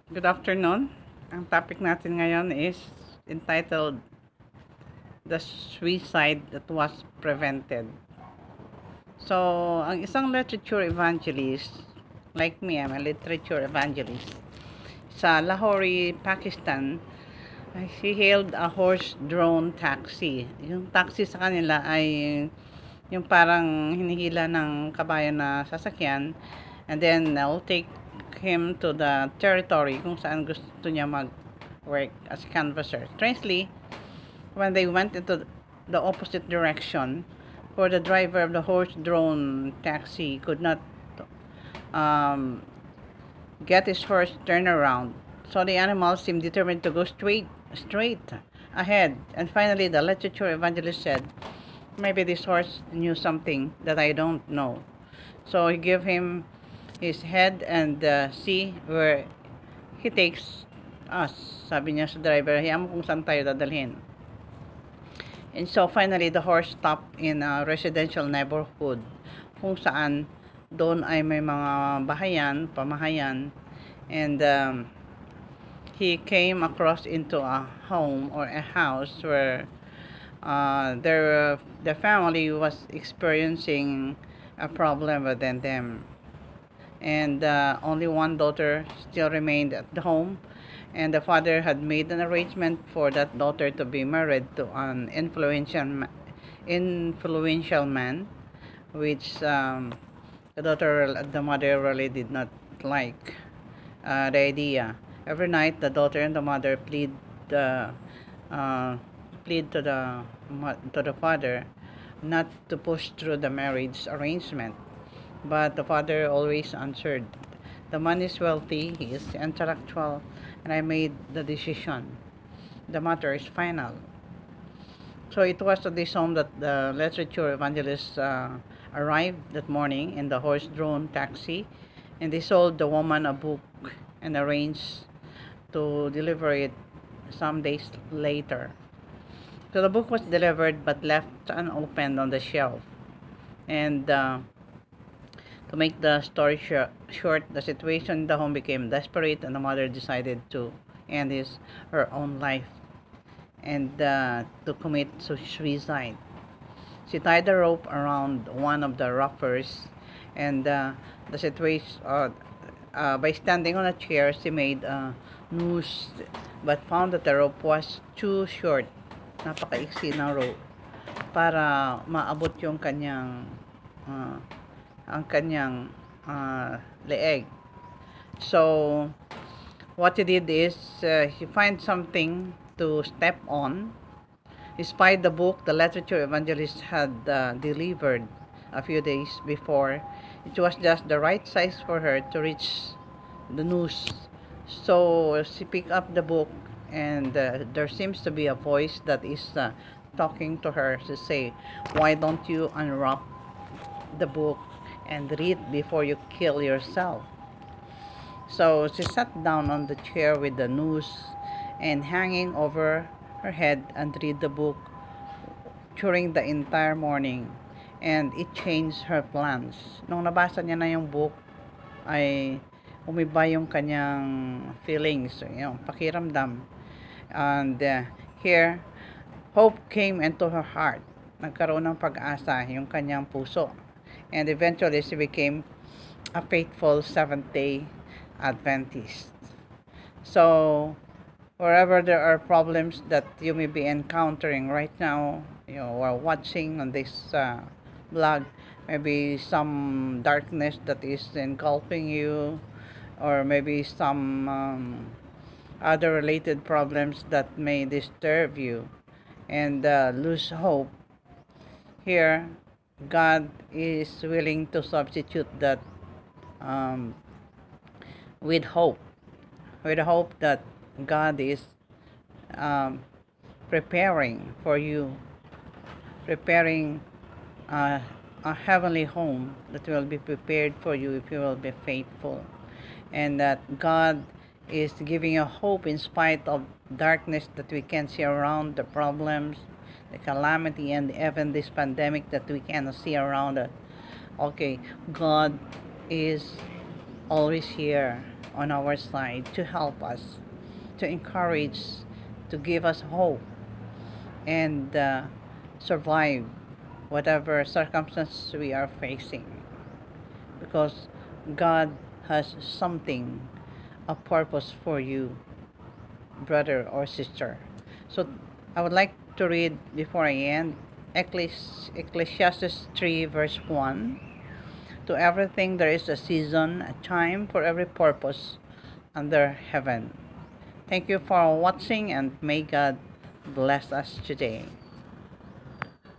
Good afternoon. Ang topic natin ngayon is entitled The Suicide That Was Prevented. So, ang isang literature evangelist, like me, I'm a literature evangelist, sa Lahore, Pakistan, he hailed a horse-drawn taxi. Yung taxi sa kanila ay yung parang hinihila ng kabayan na sasakyan, and then I'll take him to the territory kung saan gusto niya mag-work as a canvasser. Strangely, when they went into the opposite direction, for the driver of the horse-drawn taxi could not um, get his horse turned around. So the animal seemed determined to go straight ahead. And finally, the literature evangelist said, maybe this horse knew something that I don't know. So he gave him his head and see where he takes us. Sabi niya sa driver, hayaan mo kung saan tayo dadalhin. And so finally, the horse stopped in a residential neighborhood kung saan doon ay may mga bahayan, pamahayan, and he came across into a home or a house where the family was experiencing a problem within them, and only one daughter still remained at the home, and the father had made an arrangement for that daughter to be married to an influential man, which the mother really did not like the idea. Every night, the daughter and the mother uh, plead to the father not to push through the marriage arrangement. But the father always answered, the man is wealthy, he is intellectual, and I made the decision. The matter is final. So it was to this home that the literature evangelist arrived that morning in the horse-drawn taxi, and they sold the woman a book and arranged to deliver it some days later. So the book was delivered but left unopened on the shelf. And to make the story short, the situation in the home became desperate, and the mother decided to end her own life and to commit suicide. She tied a rope around one of the rockers, and the situation. By standing on a chair, she made a noose, but found that the rope was too short. Napakaiksi na rope para maabot yung kanyang uh, ang kanyang leeg. So what he did is he find something to step on. Despite the book the literature evangelist had delivered a few days before, it was just the right size for her to reach the noose. So she picked up the book, and there seems to be a voice that is talking to her to say, why don't you unwrap the book and read before you kill yourself? So she sat down on the chair with the noose and hanging over her head and read the book during the entire morning, and it changed her plans. Nung nabasa niya na yung book, ay umiba yung kanyang feelings, yung pakiramdam. And here, hope came into her heart. Nagkaroon ng pag-asa yung kanyang puso. And eventually, she became a faithful Seventh-day Adventist. So, wherever there are problems that you may be encountering right now, you are watching on this blog, maybe some darkness that is engulfing you, or maybe some other related problems that may disturb you and lose hope. Here, God is willing to substitute that um, with hope, that God is um, preparing for you, preparing a heavenly home that will be prepared for you if you will be faithful, and that God is giving you hope in spite of darkness that we can see around, the problems, the calamity, and even this pandemic that we cannot see around us. Okay, God is always here, on our side to help us, to encourage, to give us hope, and survive whatever circumstances we are facing. Because God has something, a purpose for you, brother or sister. So I would like to read before I end Ecclesiastes 3, verse 1. To everything there is a season, a time for every purpose under heaven. Thank you for watching, and may God bless us today.